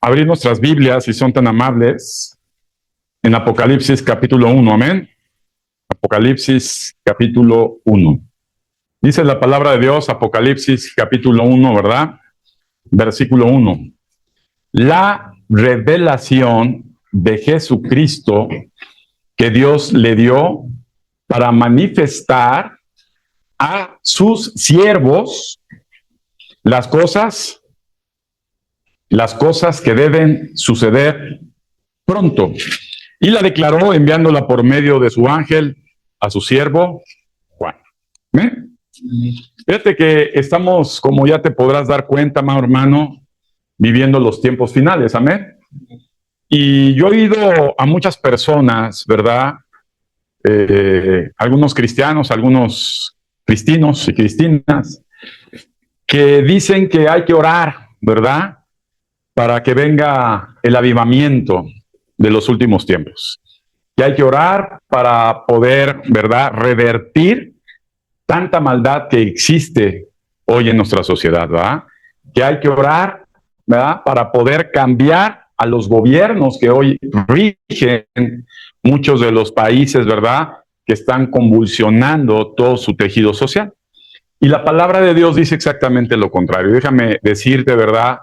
abrir nuestras Biblias, si son tan amables, en Apocalipsis capítulo 1, amén. Apocalipsis capítulo 1. Dice la palabra de Dios, Apocalipsis capítulo 1, ¿verdad? Versículo 1. La revelación de Jesucristo que Dios le dio para manifestar a sus siervos las cosas que deben suceder pronto. Y la declaró enviándola por medio de su ángel a su siervo Juan. ¿Eh? Fíjate que estamos, como ya te podrás dar cuenta, mi hermano, viviendo los tiempos finales, amén. Y yo he oído a muchas personas, ¿verdad? Algunos cristianos, algunos cristinos y cristinas, que dicen que hay que orar, ¿verdad? Para que venga el avivamiento de los últimos tiempos. Que hay que orar para poder, ¿verdad?, revertir tanta maldad que existe hoy en nuestra sociedad, ¿verdad? Que hay que orar, ¿verdad?, para poder cambiar a los gobiernos que hoy rigen muchos de los países, ¿verdad?, que están convulsionando todo su tejido social. Y la palabra de Dios dice exactamente lo contrario. Déjame decirte, ¿verdad?,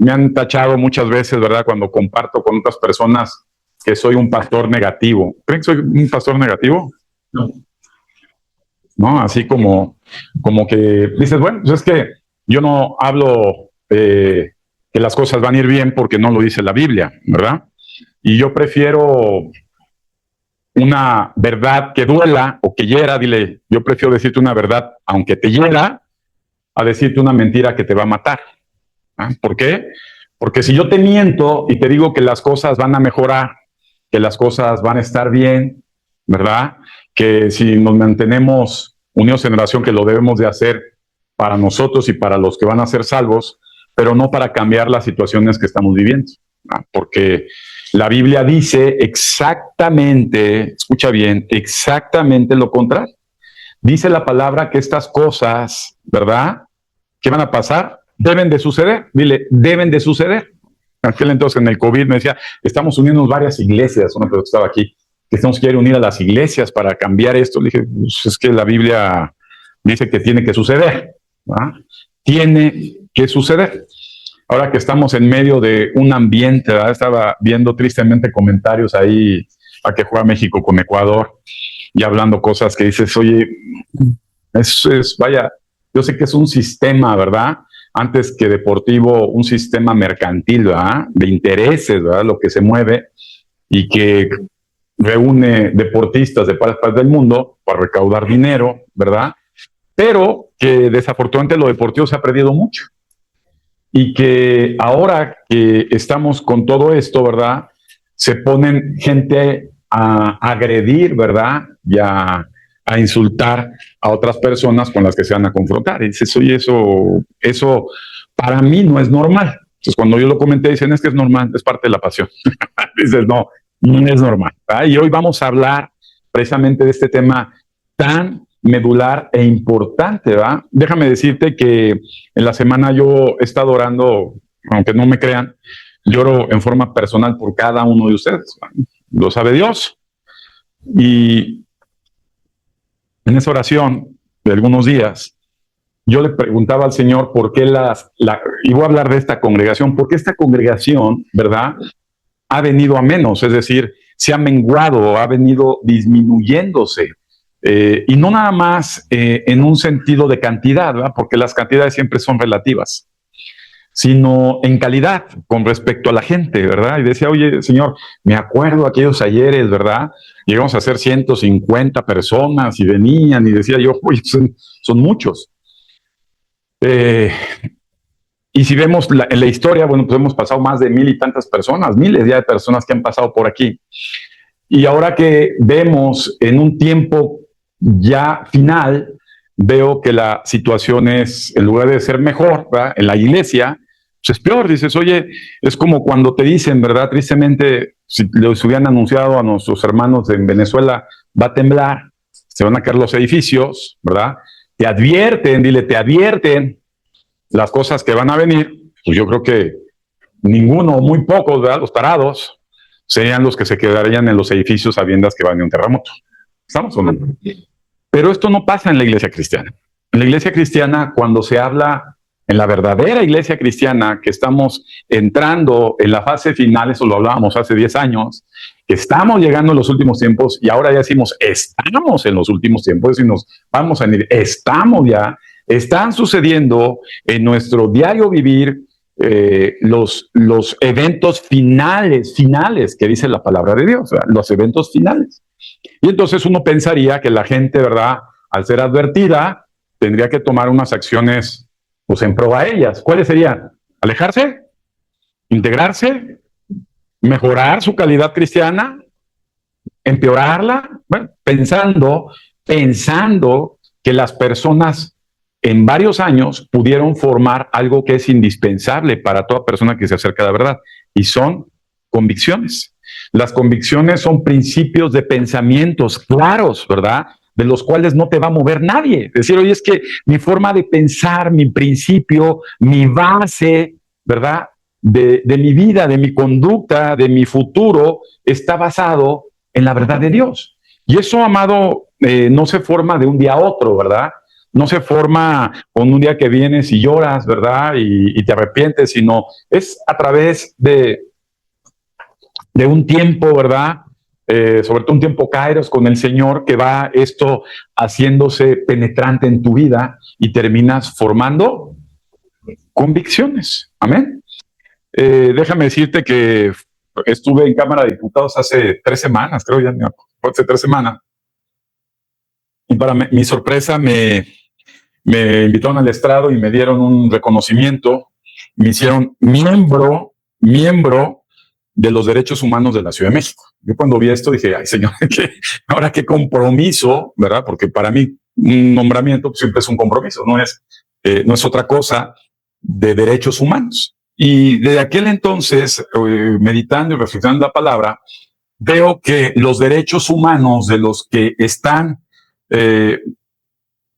me han tachado muchas veces, ¿verdad?, cuando comparto con otras personas que soy un pastor negativo. ¿Creen que soy un pastor negativo? No. No, así como que dices, bueno, pues es que yo no hablo que las cosas van a ir bien porque no lo dice la Biblia, ¿verdad? Y yo prefiero una verdad que duela o que hiera, dile, yo prefiero decirte una verdad aunque te hiera, a decirte una mentira que te va a matar. ¿Ah? ¿Por qué? Porque si yo te miento y te digo que las cosas van a mejorar, que las cosas van a estar bien, ¿verdad? Que si nos mantenemos unidos en oración, que lo debemos de hacer para nosotros y para los que van a ser salvos, pero no para cambiar las situaciones que estamos viviendo. ¿Ah? Porque la Biblia dice exactamente, escucha bien, exactamente lo contrario. Dice la palabra que estas cosas, ¿verdad?, ¿qué van a pasar? Deben de suceder. Dile, deben de suceder. Aquel entonces en el COVID me decía, estamos uniendo varias iglesias, una persona que estaba aquí, que estamos quiere unir a las iglesias para cambiar esto. Le dije, pues es que la Biblia dice que tiene que suceder. ¿Ah? Tiene que suceder. Ahora que estamos en medio de un ambiente, ¿verdad? Estaba viendo tristemente comentarios ahí a que juega México con Ecuador y hablando cosas que dices, oye, vaya, yo sé que es un sistema, ¿verdad?, antes que deportivo, un sistema mercantil, ¿verdad?, de intereses, ¿verdad?, lo que se mueve y que reúne deportistas de partes del mundo para recaudar dinero, ¿verdad?, pero que desafortunadamente lo deportivo se ha perdido mucho y que ahora que estamos con todo esto, ¿verdad?, se ponen gente a agredir, ¿verdad?, y a insultar a otras personas con las que se van a confrontar. Y dices, oye, eso para mí no es normal. Entonces, cuando yo lo comenté, dicen, es que es normal, es parte de la pasión. Dices, no es normal. ¿Verdad? Y hoy vamos a hablar precisamente de este tema tan medular e importante, ¿verdad? Déjame decirte que en la semana yo he estado orando, aunque no me crean, lloro en forma personal por cada uno de ustedes. Lo sabe Dios. Y en esa oración de algunos días, yo le preguntaba al Señor por qué y voy a hablar de esta congregación, porque esta congregación, ¿verdad?, ha venido a menos, es decir, se ha menguado, ha venido disminuyéndose. Y no nada más en un sentido de cantidad, ¿verdad?, porque las cantidades siempre son relativas, sino en calidad con respecto a la gente, ¿verdad? Y decía, oye, Señor, me acuerdo aquellos ayeres, ¿verdad? Llegamos a ser 150 personas y venían y decía yo, uy, son muchos. Y si vemos en la historia, bueno, pues hemos pasado más de 1000 y tantas personas, miles ya de personas que han pasado por aquí. Y ahora que vemos en un tiempo ya final, veo que la situación es, en lugar de ser mejor, ¿verdad?, en la iglesia, pues es peor. Dices, oye, es como cuando te dicen, ¿verdad?, tristemente, si les hubieran anunciado a nuestros hermanos en Venezuela, va a temblar, se van a caer los edificios, ¿verdad? Te advierten, dile, te advierten las cosas que van a venir. Pues yo creo que ninguno, muy pocos, ¿verdad? Los tarados serían los que se quedarían en los edificios sabiendas que va a venir un terremoto. ¿Estamos o no? Pero esto no pasa en la iglesia cristiana. En la iglesia cristiana, cuando se habla en la verdadera iglesia cristiana, que estamos entrando en la fase final, eso lo hablábamos hace 10 años, que estamos llegando en los últimos tiempos y ahora ya decimos, estamos en los últimos tiempos y nos vamos a ir, estamos ya, están sucediendo en nuestro diario vivir los eventos finales que dice la palabra de Dios, o sea, los eventos finales. Y entonces uno pensaría que la gente, ¿verdad?, al ser advertida, tendría que tomar unas acciones, pues, en pro a ellas. ¿Cuáles serían? ¿Alejarse? ¿Integrarse? ¿Mejorar su calidad cristiana? ¿Empeorarla? Bueno, pensando que las personas en varios años pudieron formar algo que es indispensable para toda persona que se acerca a la verdad, y son convicciones. Las convicciones son principios de pensamientos claros, ¿verdad?, de los cuales no te va a mover nadie. Decir, oye, es que mi forma de pensar, mi principio, mi base, ¿verdad?, de mi vida, de mi conducta, de mi futuro, está basado en la verdad de Dios. Y eso, amado, no se forma de un día a otro, ¿verdad? No se forma con un día que vienes y lloras, ¿verdad?, y te arrepientes, sino es a través de un tiempo, ¿verdad?, sobre todo un tiempo kairos con el Señor, que va esto haciéndose penetrante en tu vida y terminas formando convicciones. Amén. Déjame decirte que estuve en Cámara de Diputados hace 3 semanas, creo ya, hace 3 semanas, y para mi sorpresa me invitaron al estrado y me dieron un reconocimiento, me hicieron miembro de los derechos humanos de la Ciudad de México. Yo cuando vi esto dije, ay, señor, ahora qué compromiso, ¿verdad? Porque para mí un nombramiento siempre es un compromiso, no es otra cosa de derechos humanos. Y desde aquel entonces, meditando y reflexionando la palabra, veo que los derechos humanos de los que están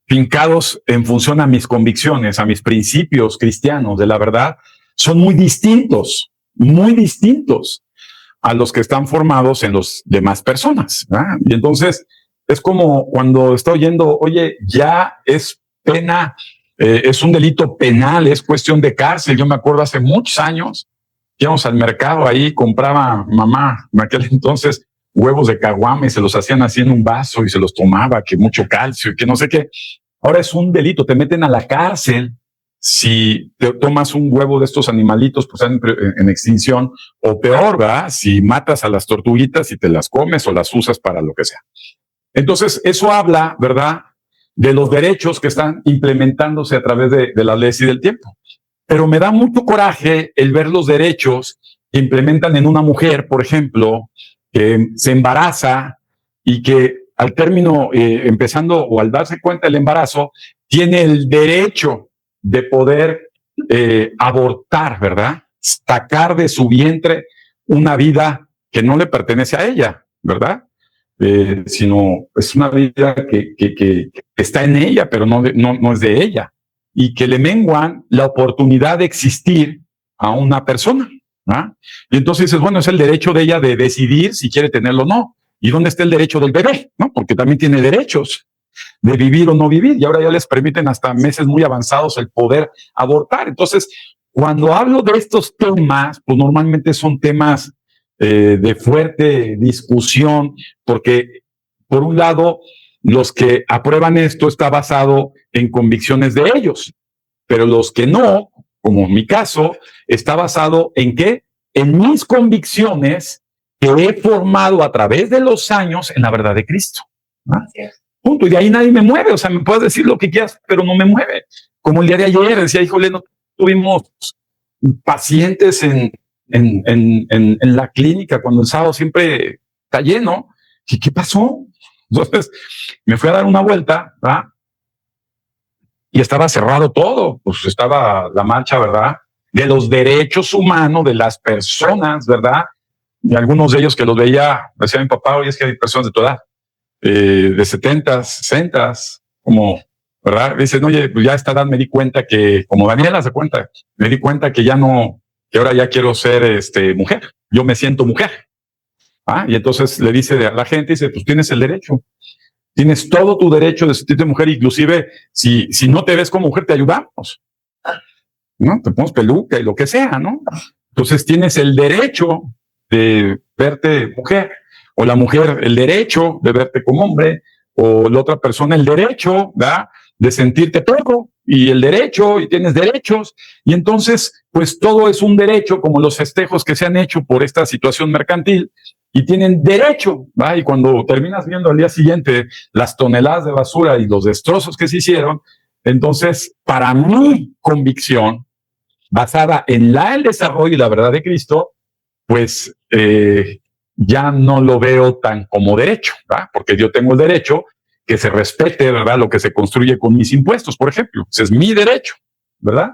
fincados en función a mis convicciones, a mis principios cristianos de la verdad, son muy distintos a los que están formados en los demás personas, ¿verdad? Y entonces es como cuando está oyendo, oye, ya es pena, es un delito penal, es cuestión de cárcel. Yo me acuerdo hace muchos años, íbamos al mercado ahí, compraba mamá en aquel entonces huevos de caguama y se los hacían así en un vaso y se los tomaba, que mucho calcio y que no sé qué. Ahora es un delito, te meten a la cárcel si te tomas un huevo de estos animalitos, pues en extinción, o peor, ¿verdad?, si matas a las tortuguitas y te las comes o las usas para lo que sea. Entonces, eso habla, ¿verdad?, de los derechos que están implementándose a través de las leyes y del tiempo. Pero me da mucho coraje el ver los derechos que implementan en una mujer, por ejemplo, que se embaraza y que al término, empezando o al darse cuenta del embarazo, tiene el derecho de poder abortar, ¿verdad?, sacar de su vientre una vida que no le pertenece a ella, ¿verdad?, sino es una vida que está en ella, pero no es de ella, y que le menguan la oportunidad de existir a una persona, ¿verdad? Y entonces dices, bueno, es el derecho de ella de decidir si quiere tenerlo o no. ¿Y dónde está el derecho del bebé? ¿No? Porque también tiene derechos de vivir o no vivir, y ahora ya les permiten hasta meses muy avanzados el poder abortar. Entonces, cuando hablo de estos temas, pues normalmente son temas de fuerte discusión, porque por un lado, los que aprueban esto está basado en convicciones de ellos, pero los que no, como en mi caso, está basado en ¿qué? En mis convicciones que he formado a través de los años en la verdad de Cristo. ¿Ah? Punto. Y de ahí nadie me mueve. O sea, me puedes decir lo que quieras, pero no me mueve. Como el día de ayer, decía, híjole, no tuvimos pacientes en la clínica cuando el sábado siempre está lleno. ¿Y qué pasó? Entonces me fui a dar una vuelta, ¿verdad? Y estaba cerrado todo. Pues estaba la marcha, ¿verdad?, de los derechos humanos de las personas, ¿verdad? Y algunos de ellos que los veía, decía mi papá, oye, es que hay personas de tu edad, de 70, 60, como, ¿verdad? Dicen, oye, pues ya a esta edad me di cuenta que, como Daniela se cuenta, me di cuenta que ya no que ahora ya quiero ser mujer, yo me siento mujer. Y entonces le dice a la gente, dice, pues tienes el derecho, tienes todo tu derecho de sentirte mujer, inclusive si no te ves como mujer, te ayudamos, ¿no? Te ponemos peluca y lo que sea, ¿no? Entonces tienes el derecho de verte mujer, o la mujer el derecho de verte como hombre, o la otra persona el derecho, ¿verdad?, de sentirte perro, y el derecho, y tienes derechos, y entonces, pues todo es un derecho, como los festejos que se han hecho por esta situación mercantil, y tienen derecho, ¿va? Y cuando terminas viendo al día siguiente las toneladas de basura y los destrozos que se hicieron, entonces, para mi convicción, basada en el desarrollo y la verdad de Cristo, pues ya no lo veo tan como derecho, ¿verdad? Porque yo tengo el derecho que se respete, ¿verdad?, lo que se construye con mis impuestos, por ejemplo. Ese es mi derecho, ¿verdad?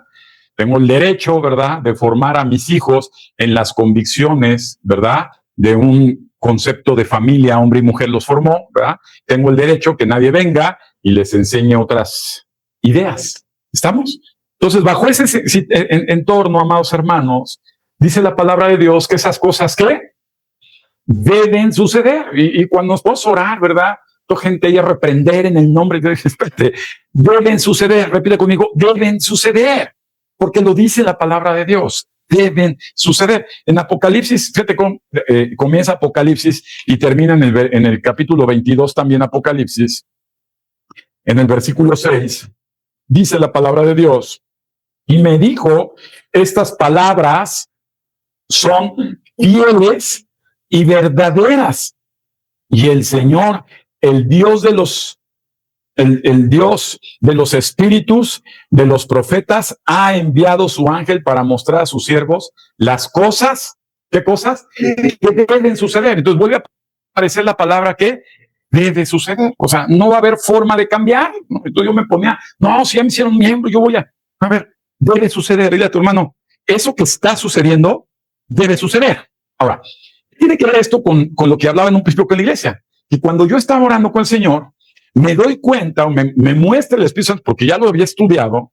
Tengo el derecho, ¿verdad?, de formar a mis hijos en las convicciones, ¿verdad?, de un concepto de familia, hombre y mujer los formó, ¿verdad? Tengo el derecho que nadie venga y les enseñe otras ideas. ¿Estamos? Entonces, bajo ese entorno, amados hermanos, dice la palabra de Dios que esas cosas que deben suceder. Y cuando nos podemos orar, ¿verdad?, gente y a reprender en el nombre de Dios, deben suceder, repite conmigo, deben suceder, porque lo dice la palabra de Dios, deben suceder. En Apocalipsis, fíjate cómo comienza Apocalipsis y termina en el capítulo 22 también Apocalipsis, en el versículo 6, dice la palabra de Dios, y me dijo, estas palabras son fieles y verdaderas, y el Señor, el Dios de los espíritus de los profetas, ha enviado su ángel para mostrar a sus siervos las cosas, ¿qué cosas? Que deben suceder. Entonces vuelve a aparecer la palabra que debe suceder. O sea, no va a haber forma de cambiar, ¿no? Entonces yo me ponía, no, si ya me hicieron miembro, yo voy a ver, debe suceder. Dile a tu hermano, eso que está sucediendo debe suceder. Ahora, tiene que ver esto con lo que hablaba en un principio con la iglesia. Y cuando yo estaba orando con el Señor, me doy cuenta, o me muestra el Espíritu Santo, porque ya lo había estudiado,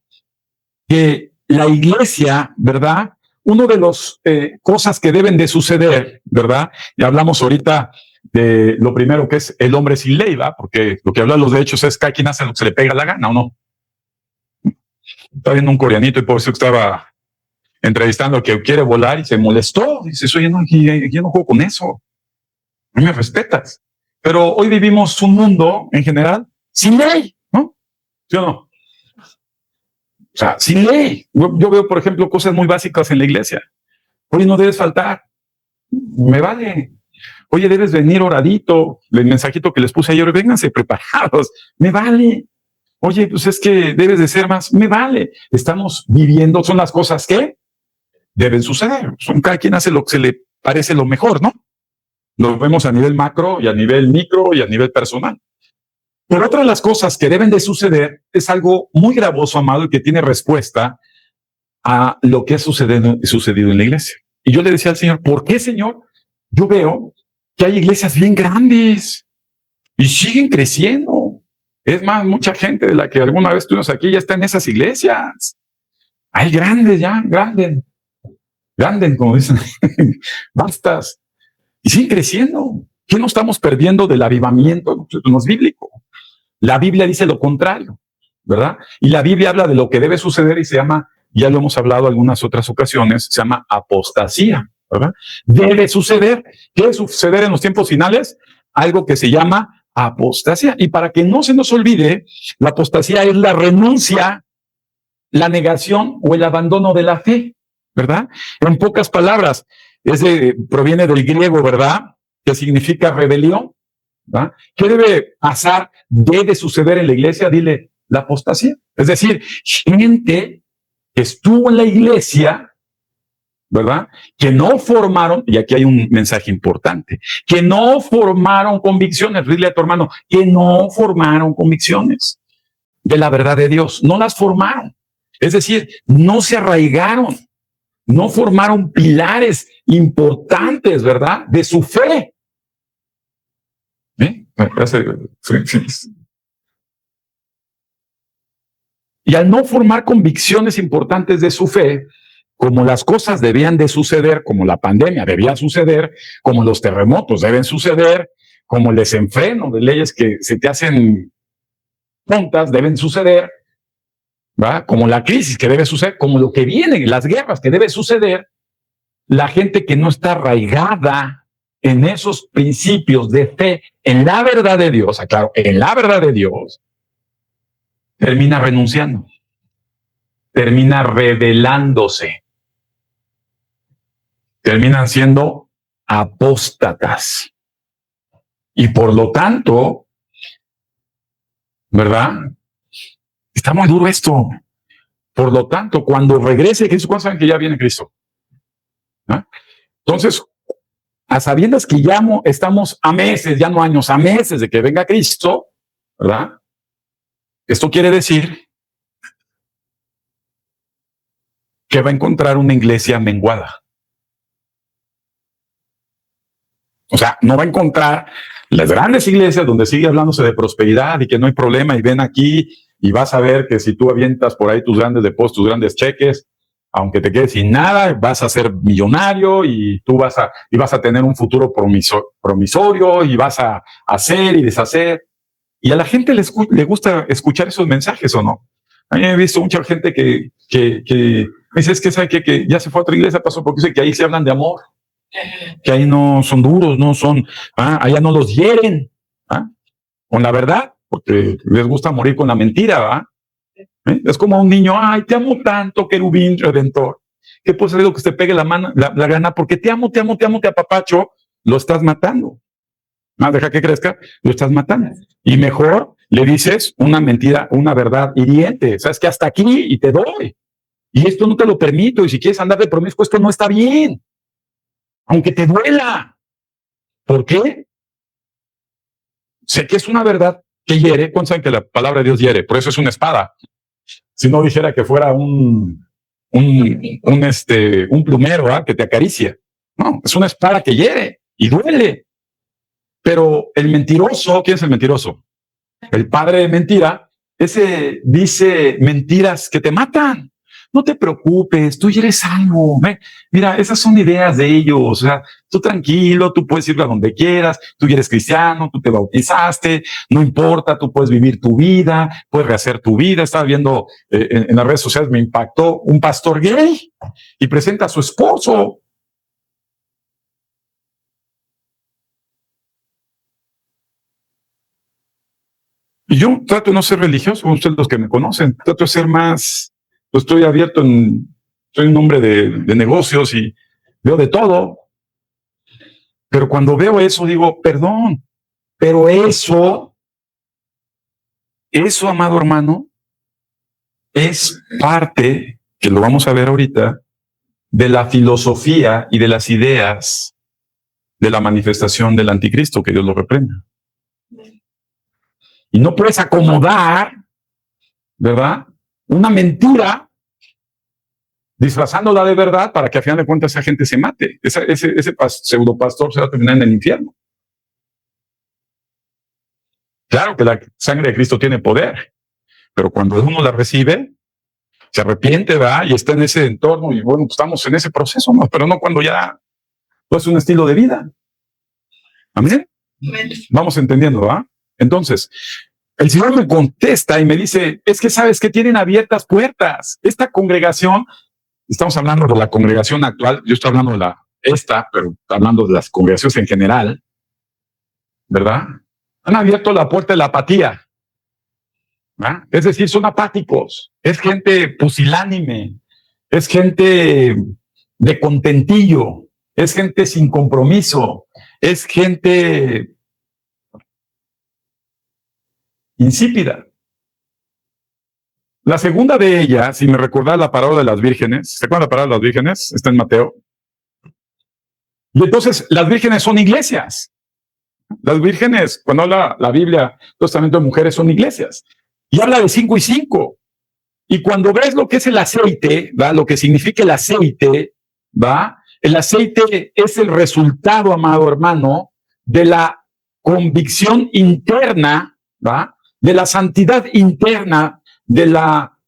que la iglesia, ¿verdad?, uno de las cosas que deben de suceder, ¿verdad? Y hablamos ahorita de lo primero que es el hombre sin ley, ¿verdad? Porque lo que habla de los derechos es que cada quien hace lo que se le pega la gana, ¿o no? Estaba viendo un coreanito y por eso estaba entrevistando al que quiere volar y se molestó. Dice, oye, no, yo no juego con eso. No me respetas. Pero hoy vivimos un mundo, en general, sin ley, ¿no? ¿Sí o no? O sea, sin ley. Yo veo, por ejemplo, cosas muy básicas en la iglesia. Oye, no debes faltar. Me vale. Oye, debes venir oradito. El mensajito que les puse ayer, vénganse preparados. Me vale. Oye, pues es que debes de ser más. Me vale. Estamos viviendo, son las cosas que deben suceder. Cada quien hace lo que se le parece lo mejor, ¿no? Lo vemos a nivel macro y a nivel micro y a nivel personal. Pero otra de las cosas que deben de suceder es algo muy gravoso, amado, y que tiene respuesta a lo que ha sucedido en la iglesia. Y yo le decía al Señor, ¿por qué, Señor? Yo veo que hay iglesias bien grandes y siguen creciendo. Es más, mucha gente de la que alguna vez estuvimos aquí ya está en esas iglesias. Hay grandes ya, grandes, como dicen, bastas. Y siguen creciendo. ¿Qué no estamos perdiendo del avivamiento? No es bíblico. La Biblia dice lo contrario, ¿verdad? Y la Biblia habla de lo que debe suceder y se llama, ya lo hemos hablado algunas otras ocasiones, se llama apostasía, ¿verdad? Debe suceder. ¿Qué debe suceder en los tiempos finales? Algo que se llama apostasía. Y para que no se nos olvide, la apostasía es la renuncia, la negación o el abandono de la fe, ¿verdad? En pocas palabras, proviene del griego, ¿verdad?, que significa rebelión, ¿verdad? ¿Qué debe pasar? Debe suceder en la iglesia, dile, la apostasía. Es decir, gente que estuvo en la iglesia, ¿verdad?, que no formaron, y aquí hay un mensaje importante, que no formaron convicciones. Dile a tu hermano, que no formaron convicciones de la verdad de Dios, no las formaron. Es decir, no se arraigaron, no formaron pilares importantes, ¿verdad?, de su fe. Y al no formar convicciones importantes de su fe, como las cosas debían de suceder, como la pandemia debía suceder, como los terremotos deben suceder, como el desenfreno de leyes que se te hacen tontas deben suceder, ¿va? Como la crisis que debe suceder, como lo que viene, las guerras que debe suceder, la gente que no está arraigada en esos principios de fe, en la verdad de Dios, aclaro, en la verdad de Dios, termina renunciando, termina rebelándose, terminan siendo apóstatas. Y por lo tanto, ¿verdad? Está muy duro esto. Por lo tanto, cuando regrese Cristo, ¿cuándo saben que ya viene Cristo? ¿Ah? Entonces, a sabiendas que ya estamos a meses, ya no años, a meses de que venga Cristo, ¿verdad? Esto quiere decir que va a encontrar una iglesia menguada. O sea, no va a encontrar las grandes iglesias donde sigue hablándose de prosperidad y que no hay problema y ven aquí y vas a ver que si tú avientas por ahí tus grandes depósitos, tus grandes cheques, aunque te quedes sin nada, vas a ser millonario y tú vas a tener un futuro promisorio y vas a hacer y deshacer. Y a la gente le gusta escuchar esos mensajes, ¿o no? A mí he visto mucha gente que me dice, es que sabe que ya se fue a otra iglesia, pasó porque dice que ahí se hablan de amor, que ahí no son duros, no son, allá no los hieren, con la verdad, porque les gusta morir con la mentira, ¿va? Es como a un niño, ay, te amo tanto, querubín redentor, que puede ser lo que te pegue la mano, la gana, porque te amo, te apapacho, lo estás matando. Más deja que crezca, lo estás matando. Y mejor le dices una mentira, una verdad hiriente, sabes que hasta aquí y te doy. Y esto no te lo permito, y si quieres andar de promiscuo, esto no está bien. Aunque te duela. ¿Por qué? Sé que es una verdad que hiere. ¿Cuántos saben que la palabra de Dios hiere? Por eso es una espada. Si no dijera que fuera un plumero, ¿eh? Que te acaricia. No, es una espada que hiere y duele. Pero el mentiroso, ¿quién es el mentiroso? El padre de mentira, ese dice mentiras que te matan. No te preocupes, tú ya eres salvo. Mira, esas son ideas de ellos. O sea, tú tranquilo, tú puedes ir a donde quieras, tú ya eres cristiano, tú te bautizaste, no importa, tú puedes vivir tu vida, puedes rehacer tu vida. Estaba viendo en las redes sociales, me impactó un pastor gay y presenta a su esposo. Y yo trato de no ser religioso, ustedes los que me conocen, trato de ser más, pues estoy abierto, soy un hombre de negocios y veo de todo. Pero cuando veo eso digo, perdón, pero eso, amado hermano, es parte, que lo vamos a ver ahorita, de la filosofía y de las ideas de la manifestación del anticristo, que Dios lo reprenda. Y no puedes acomodar, ¿verdad?, una mentira disfrazándola de verdad para que a final de cuentas esa gente se mate. Ese pseudo pastor se va a terminar en el infierno. Claro que la sangre de Cristo tiene poder, pero cuando uno la recibe, se arrepiente, ¿verdad? Y está en ese entorno y bueno, pues estamos en ese proceso, ¿no? Pero no cuando ya es un estilo de vida. ¿Amén? Vamos entendiendo, ¿verdad? Entonces, el Señor me contesta y me dice, es que sabes que tienen abiertas puertas. Esta congregación, estamos hablando de la congregación actual, yo estoy hablando de pero hablando de las congregaciones en general, ¿verdad? Han abierto la puerta de la apatía, ¿verdad? Es decir, son apáticos, es gente pusilánime, es gente de contentillo, es gente sin compromiso, es gente insípida. La segunda de ellas, si me recordás la parábola de las vírgenes, ¿se acuerdan la parábola de las vírgenes? Está en Mateo. Y entonces las vírgenes son iglesias. Las vírgenes, cuando habla la Biblia, el Testamento de mujeres, son iglesias. Y habla de 5 y 5. Y cuando ves lo que es el aceite, ¿va? Lo que significa el aceite, ¿va? El aceite es el resultado, amado hermano, de la convicción interna, ¿va? De la santidad interna, de la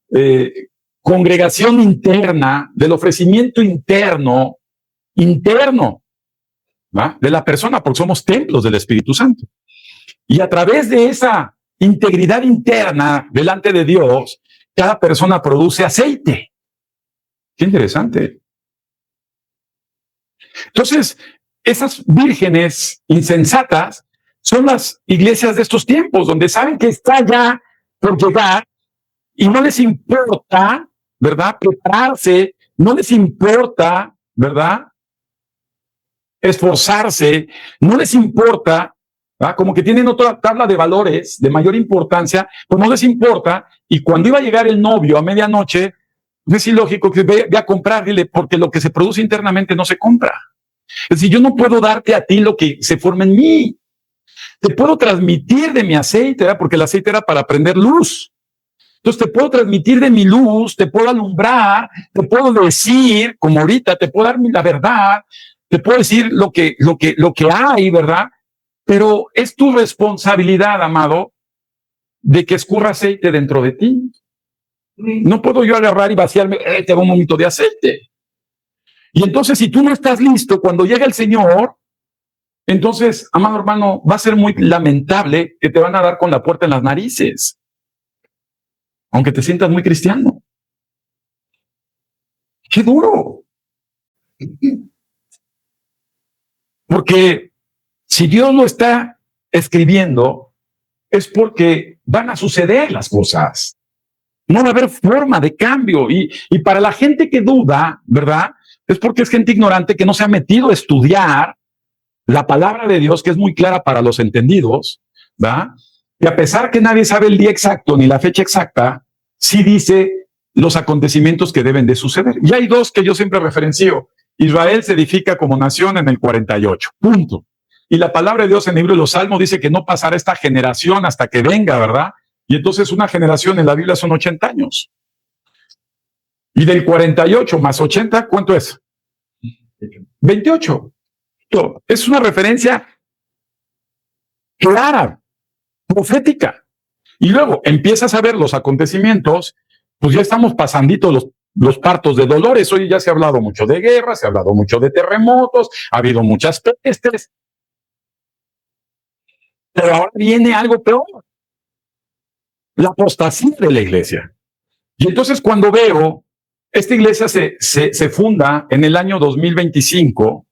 congregación interna, del ofrecimiento interno, ¿va? De la persona, porque somos templos del Espíritu Santo. Y a través de esa integridad interna delante de Dios, cada persona produce aceite. Qué interesante. Entonces, esas vírgenes insensatas son las iglesias de estos tiempos, donde saben que está ya por llegar y no les importa, ¿verdad?, prepararse, no les importa, ¿verdad?, esforzarse, no les importa, ¿verdad?, como que tienen otra tabla de valores de mayor importancia, pues no les importa, y cuando iba a llegar el novio a medianoche, es ilógico que ve a comprarle, porque lo que se produce internamente no se compra. Es decir, yo no puedo darte a ti lo que se forma en mí. Te puedo transmitir de mi aceite, ¿verdad?, porque el aceite era para prender luz. Entonces te puedo transmitir de mi luz, te puedo alumbrar, te puedo decir, como ahorita, te puedo dar la verdad, te puedo decir lo que hay, ¿verdad? Pero es tu responsabilidad, amado, de que escurra aceite dentro de ti. No puedo yo agarrar y vaciarme, te hago un momento de aceite. Y entonces, si tú no estás listo, cuando llega el Señor, entonces, amado hermano, va a ser muy lamentable que te van a dar con la puerta en las narices, aunque te sientas muy cristiano. ¡Qué duro! Porque si Dios lo está escribiendo, es porque van a suceder las cosas. No va a haber forma de cambio. Y para la gente que duda, ¿verdad?, es porque es gente ignorante que no se ha metido a estudiar la palabra de Dios, que es muy clara para los entendidos, ¿verdad? Y a pesar que nadie sabe el día exacto ni la fecha exacta, sí dice los acontecimientos que deben de suceder. Y hay dos que yo siempre referencio. Israel se edifica como nación en el 48, punto. Y la palabra de Dios en el libro de los Salmos dice que no pasará esta generación hasta que venga, ¿verdad? Y entonces una generación en la Biblia son 80 años. Y del 48 más 80, ¿cuánto es? 28. Es una referencia clara, profética. Y luego empiezas a ver los acontecimientos, pues ya estamos pasandito los partos de dolores. Hoy ya se ha hablado mucho de guerra, se ha hablado mucho de terremotos, ha habido muchas pestes. Pero ahora viene algo peor: la apostasía de la iglesia. Y entonces cuando veo, esta iglesia se funda en el año 2005,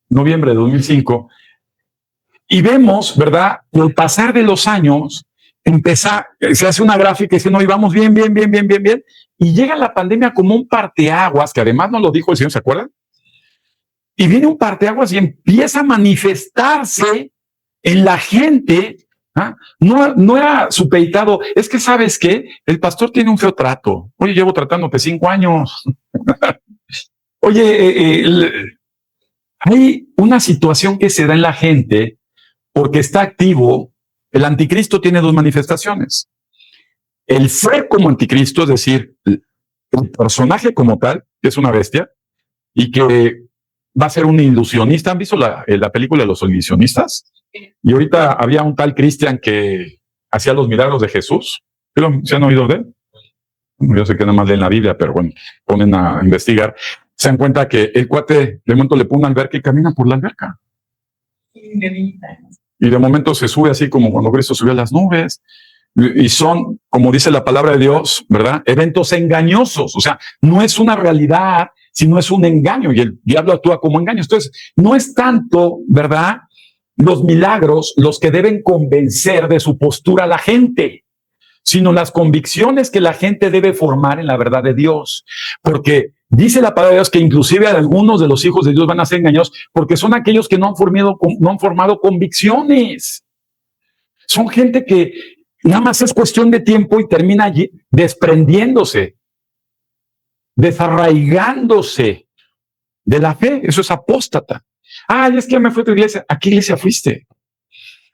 noviembre de 2005, y vemos, ¿verdad?, el pasar de los años, se hace una gráfica y dice, no, íbamos bien, y llega la pandemia como un parteaguas, que además nos lo dijo el Señor, ¿se acuerdan? Y viene un parteaguas y empieza a manifestarse en la gente. No era supeditado, es que, ¿sabes qué? El pastor tiene un feo trato. Oye, llevo tratándote 5 años. Oye, hay una situación que se da en la gente porque está activo. El anticristo tiene 2 manifestaciones. El ser como anticristo, es decir, el personaje como tal, que es una bestia, y que va a ser un ilusionista. ¿Han visto la película de los ilusionistas? Y ahorita había un tal Cristian que hacía los milagros de Jesús. ¿Se han oído de él? Yo sé que nada más leen la Biblia, pero bueno, ponen a investigar. Se dan cuenta que el cuate de momento le pone una alberca y camina por la alberca. Y de momento se sube así como cuando Cristo subió a las nubes. Y son, como dice la palabra de Dios, ¿verdad?, eventos engañosos. O sea, no es una realidad, sino es un engaño. Y el diablo actúa como engaño. Entonces, no es tanto, ¿verdad?, los milagros los que deben convencer de su postura a la gente, sino las convicciones que la gente debe formar en la verdad de Dios. Porque dice la palabra de Dios que inclusive algunos de los hijos de Dios van a ser engañados porque son aquellos que no han formado convicciones. Son gente que nada más es cuestión de tiempo y termina desprendiéndose, desarraigándose de la fe. Eso es apóstata. Es que ya me fui a tu iglesia. ¿A qué iglesia fuiste?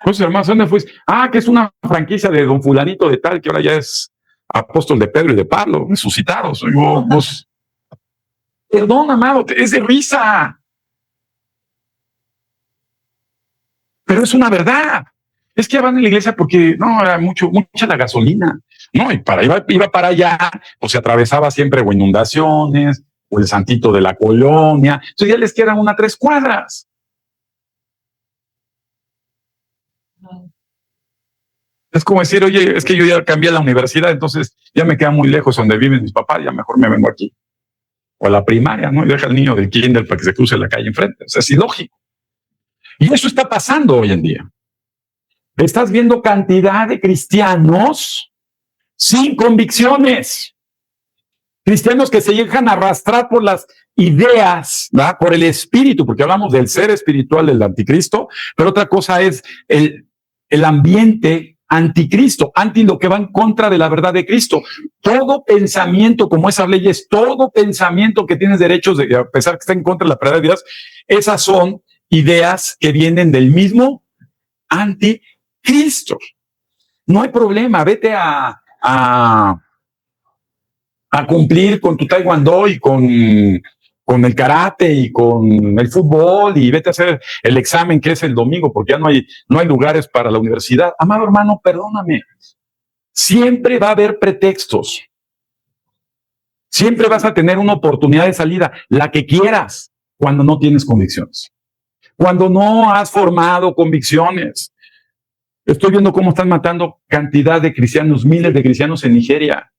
Pues, hermanos, ¿dónde fuiste? Que es una franquicia de don fulanito de tal, que ahora ya es apóstol de Pedro y de Pablo, resucitados. Pues, perdón, amado, es de risa. Pero es una verdad. Es que van a la iglesia porque no era mucha la gasolina, no, y iba para allá, o se atravesaba siempre o inundaciones, o el santito de la colonia, entonces ya les quedan 3 cuadras. Es como decir, oye, es que yo ya cambié la universidad, entonces ya me queda muy lejos donde viven mis papás, ya mejor me vengo aquí. O a la primaria, ¿no? Y deja al niño del kinder para que se cruce la calle enfrente. O sea, es ilógico. Y eso está pasando hoy en día. Estás viendo cantidad de cristianos sin convicciones. Cristianos que se dejan arrastrar por las ideas, ¿verdad? Por el espíritu, porque hablamos del ser espiritual del anticristo, pero otra cosa es el ambiente anticristo, anti lo que va en contra de la verdad de Cristo. Todo pensamiento, como esas leyes, todo pensamiento que tienes derechos, a pesar que está en contra de la verdad de Dios, esas son ideas que vienen del mismo anticristo. No hay problema, vete a cumplir con tu taekwondo y con el karate y con el fútbol y vete a hacer el examen que es el domingo porque ya no hay lugares para la universidad. Amado hermano, perdóname. Siempre va a haber pretextos. Siempre vas a tener una oportunidad de salida, la que quieras, cuando no tienes convicciones. Cuando no has formado convicciones. Estoy viendo cómo están matando cantidad de cristianos, miles de cristianos en Nigeria.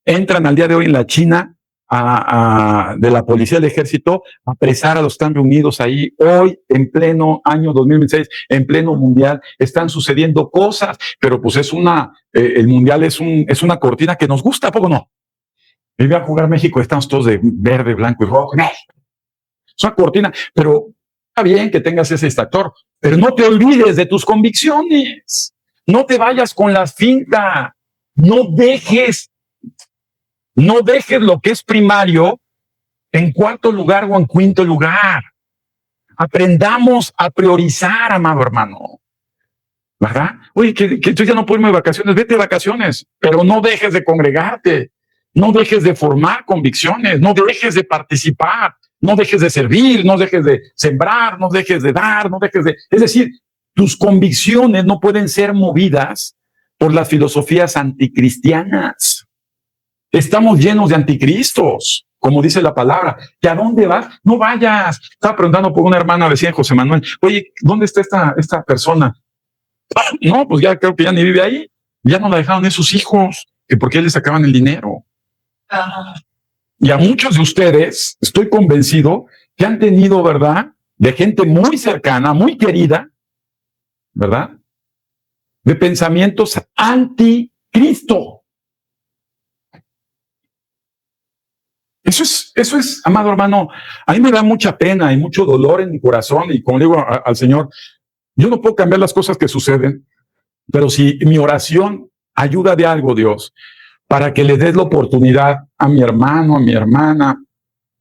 Entran al día de hoy en la China de la policía del ejército a apresar a los que están reunidos ahí. Hoy, en pleno año 2026, en pleno mundial, están sucediendo cosas, pero pues el mundial es una cortina que nos gusta, ¿a poco no? Vive a jugar México, estamos todos de verde, blanco y rojo. Es una cortina, pero está bien que tengas ese distractor, pero no te olvides de tus convicciones. No te vayas con la finta. No dejes lo que es primario en cuarto lugar o en quinto lugar. Aprendamos a priorizar, amado hermano. ¿Verdad? Oye, que tú ya no puedes irme de vacaciones, vete de vacaciones, pero no dejes de congregarte, no dejes de formar convicciones, no dejes de participar, no dejes de servir, no dejes de sembrar, no dejes de dar, Es decir, tus convicciones no pueden ser movidas por las filosofías anticristianas. Estamos llenos de anticristos, como dice la palabra. ¿Que a dónde vas? No vayas. Estaba preguntando por una hermana vecina de José Manuel. Oye, ¿dónde está esta persona? No, pues ya creo que ya ni vive ahí. Ya no la dejaron esos hijos, que porque les sacaban el dinero. Y a muchos de ustedes, estoy convencido, que han tenido, ¿verdad? De gente muy cercana, muy querida, ¿verdad? De pensamientos anticristo. Eso es, amado hermano, a mí me da mucha pena y mucho dolor en mi corazón y como le digo al Señor, yo no puedo cambiar las cosas que suceden, pero si mi oración ayuda de algo, Dios, para que le des la oportunidad a mi hermano, a mi hermana,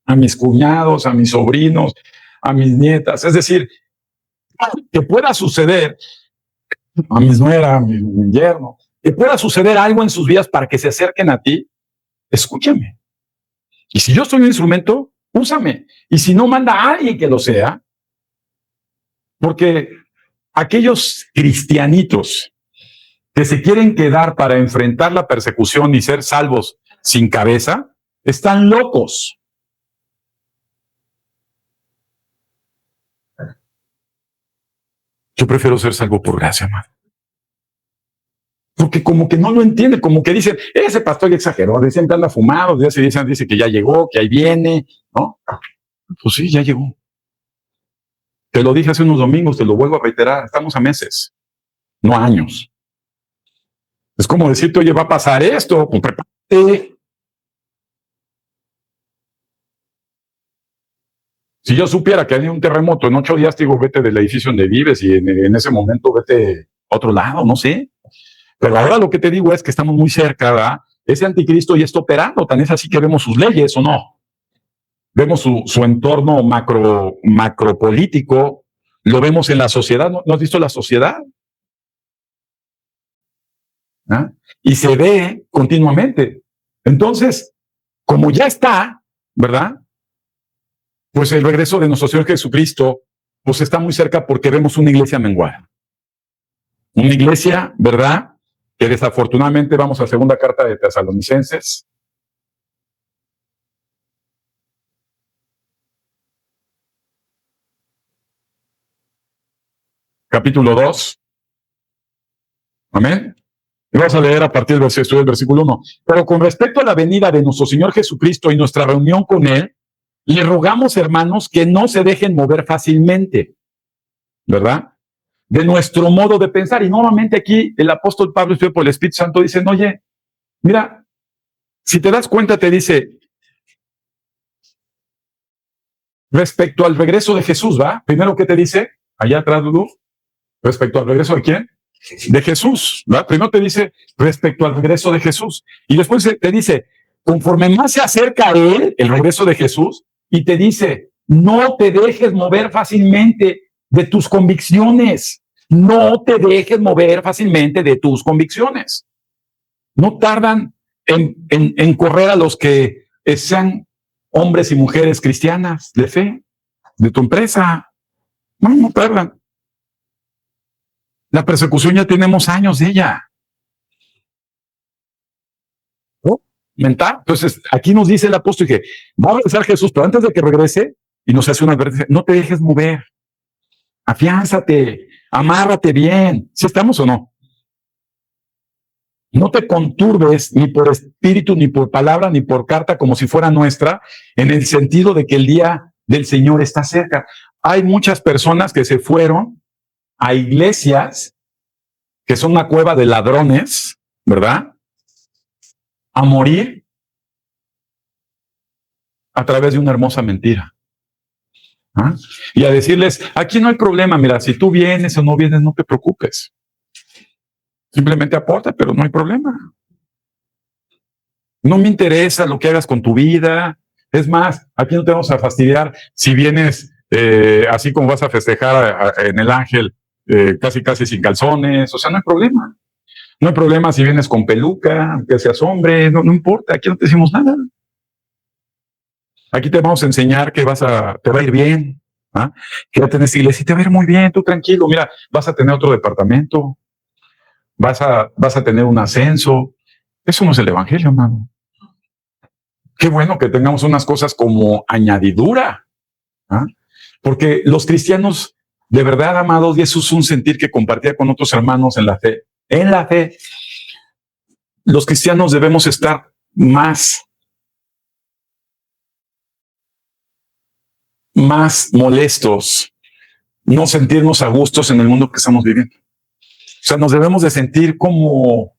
a mis cuñados, a mis sobrinos, a mis nietas, es decir, que pueda suceder a mis nueras, a mi yerno, que pueda suceder algo en sus vidas para que se acerquen a ti, escúchame. Y si yo soy un instrumento, úsame. Y si no, manda a alguien que lo sea. Porque aquellos cristianitos que se quieren quedar para enfrentar la persecución y ser salvos sin cabeza, están locos. Yo prefiero ser salvo por gracia, hermano. Porque como que no lo entiende, como que dicen, ese pastor ya exageró, de siempre anda fumado, dice que ya llegó, que ahí viene, ¿no? Pues sí, ya llegó. Te lo dije hace unos domingos, te lo vuelvo a reiterar, estamos a meses, no a años. Es como decirte, oye, va a pasar esto, pues prepárate. Si yo supiera que hay un terremoto en 8 días, te digo, vete del edificio donde vives y en ese momento vete a otro lado, no sé. Pero ahora lo que te digo es que estamos muy cerca, ¿verdad? Ese anticristo ya está operando, tan es así que vemos sus leyes, ¿o no? Vemos su entorno macropolítico, lo vemos en la sociedad, ¿no has visto la sociedad? ¿Ah? Y se ve continuamente. Entonces, como ya está, ¿verdad? Pues el regreso de nuestro Señor Jesucristo, pues está muy cerca porque vemos una iglesia menguada. Una iglesia, ¿verdad? Que desafortunadamente vamos a segunda carta de Tesalonicenses. Capítulo 2. Amén. Y vamos a leer a partir del versículo 1. Pero con respecto a la venida de nuestro Señor Jesucristo y nuestra reunión con Él, le rogamos, hermanos, que no se dejen mover fácilmente, ¿verdad? De nuestro modo de pensar. Y nuevamente aquí el apóstol Pablo, estudiado por el Espíritu Santo, dice, oye, mira, si te das cuenta, te dice, respecto al regreso de Jesús, ¿va? Primero, ¿qué te dice? Allá atrás, Dudu, respecto al regreso de quién? De Jesús, ¿verdad? Primero te dice respecto al regreso de Jesús. Y después te dice, conforme más se acerca a Él, el regreso de Jesús, y te dice, no te dejes mover fácilmente de tus convicciones. No te dejes mover fácilmente de tus convicciones. No tardan en correr a los que sean hombres y mujeres cristianas de fe, de tu empresa. No tardan. La persecución ya tenemos años de ella. ¿No? Mental. Entonces, aquí nos dice el apóstol que va a regresar Jesús, pero antes de que regrese, y nos hace una advertencia, no te dejes mover. Afiánzate, amárrate bien. ¿Sí estamos o no? No te conturbes ni por espíritu, ni por palabra, ni por carta, como si fuera nuestra, en el sentido de que el día del Señor está cerca. Hay muchas personas que se fueron a iglesias que son una cueva de ladrones, ¿verdad? A morir a través de una hermosa mentira. ¿Ah? Y a decirles, aquí no hay problema, mira, si tú vienes o no vienes, no te preocupes. Simplemente aporta, pero no hay problema. No me interesa lo que hagas con tu vida. Es más, aquí no te vamos a fastidiar si vienes así como vas a festejar en el Ángel, casi sin calzones. O sea, no hay problema. No hay problema si vienes con peluca, que seas hombre, no importa, aquí no te decimos nada. Aquí te vamos a enseñar que te va a ir bien, ¿ah? Que ya tenés iglesia y te va a ir muy bien, tú tranquilo, mira, vas a tener otro departamento, vas a tener un ascenso. Eso no es el evangelio, hermano. Qué bueno que tengamos unas cosas como añadidura, ¿ah? Porque los cristianos, de verdad, amados, y eso es un sentir que compartía con otros hermanos en la fe. En la fe, los cristianos debemos estar más molestos, no sentirnos a gustos en el mundo que estamos viviendo. O sea, nos debemos de sentir como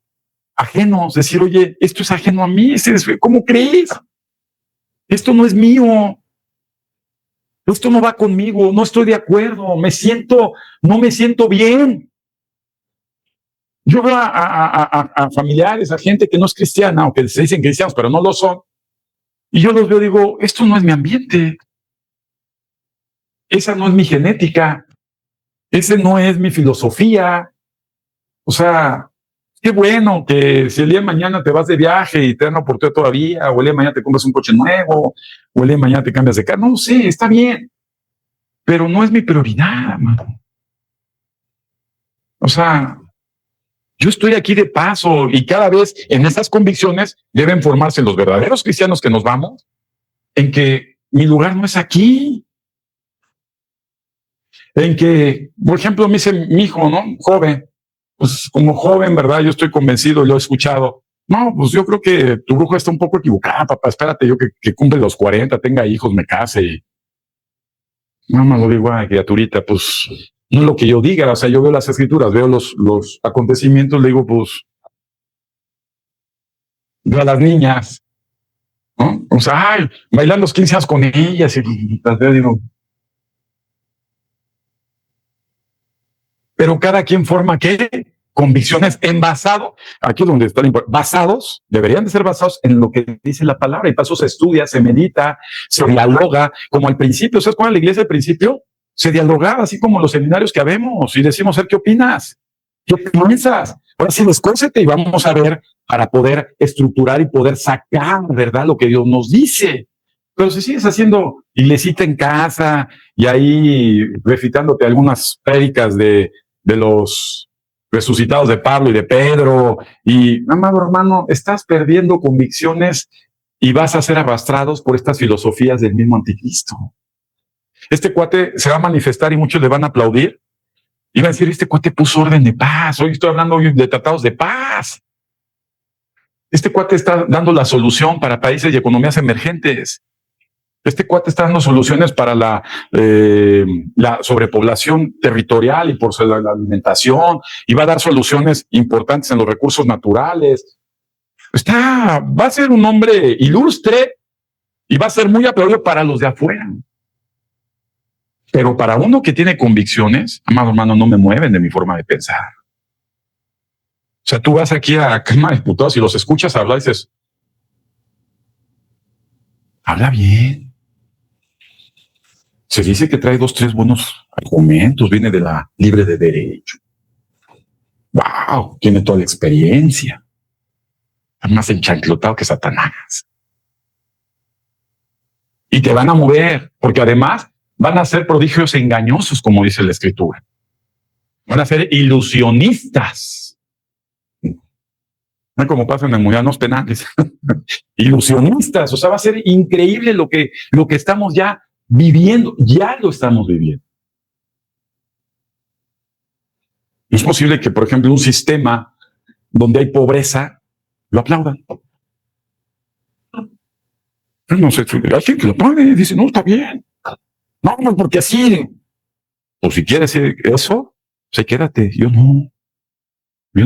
ajenos, decir, oye, esto es ajeno a mí, ¿cómo crees? Esto no es mío, esto no va conmigo, no estoy de acuerdo, no me siento bien. Yo veo a familiares, a gente que no es cristiana, o que se dicen cristianos, pero no lo son, y yo los veo y digo, esto no es mi ambiente, esa no es mi genética, ese no es mi filosofía. O sea, qué bueno que si el día de mañana te vas de viaje y te dan oportunidad todavía, o el día de mañana te compras un coche nuevo, o el día de mañana te cambias de carro, no sé, está bien, pero no es mi prioridad, mano. O sea, yo estoy aquí de paso y cada vez en estas convicciones deben formarse los verdaderos cristianos que nos vamos, en que mi lugar no es aquí. En que, por ejemplo, me dice mi hijo, ¿no? Joven, pues como joven, ¿verdad? Yo estoy convencido, lo he escuchado. No, pues yo creo que tu bruja está un poco equivocada, papá. Espérate, yo que cumple los 40, tenga hijos, me case y... Mamá, lo digo, ay, criaturita, pues no es lo que yo diga. O sea, yo veo las escrituras, veo los acontecimientos, le digo, pues, veo a las niñas, ¿no? O sea, ay, bailan los 15 años con ellas y las veo, digo... Pero cada quien forma ¿qué? Convicciones aquí es donde está basados, deberían de ser basados en lo que dice la palabra, y para eso se estudia, se medita, se dialoga, como al principio. ¿Sabes cuál es la iglesia al principio? Se dialogaba, así como los seminarios que habemos, y decimos, ¿qué opinas? ¿Qué piensas? Ahora sí, descósete y vamos a ver para poder estructurar y poder sacar, ¿verdad? Lo que Dios nos dice. Pero si sigues haciendo iglesita en casa y ahí recitándote algunas prédicas de los resucitados de Pablo y de Pedro. Y, amado hermano, estás perdiendo convicciones y vas a ser arrastrados por estas filosofías del mismo anticristo. Este cuate se va a manifestar y muchos le van a aplaudir. Y van a decir, este cuate puso orden de paz. Hoy estoy hablando de tratados de paz. Este cuate está dando la solución para países y economías emergentes. Este cuate está dando soluciones para la sobrepoblación territorial y por la alimentación, y va a dar soluciones importantes en los recursos naturales. Va a ser un hombre ilustre y va a ser muy aplaudido para los de afuera. Pero para uno que tiene convicciones, amado hermano, no me mueven de mi forma de pensar. O sea, tú vas aquí a Cámara de Diputados y los escuchas hablar y dices, habla bien. Se dice que trae 2, 3 buenos argumentos, viene de la libre de derecho. ¡Wow! Tiene toda la experiencia. Está más enchanclotado que Satanás. Y te van a mover, porque además van a ser prodigios engañosos, como dice la Escritura. Van a ser ilusionistas. No como pasa en los penales. Ilusionistas. O sea, va a ser increíble lo que estamos ya viviendo, ya lo estamos viviendo. No es posible que, por ejemplo, un sistema donde hay pobreza lo aplaudan. No sé, hay gente que lo aplaude, dice, no, está bien. No, no, porque así. O si quieres eso, pues quédate. Yo no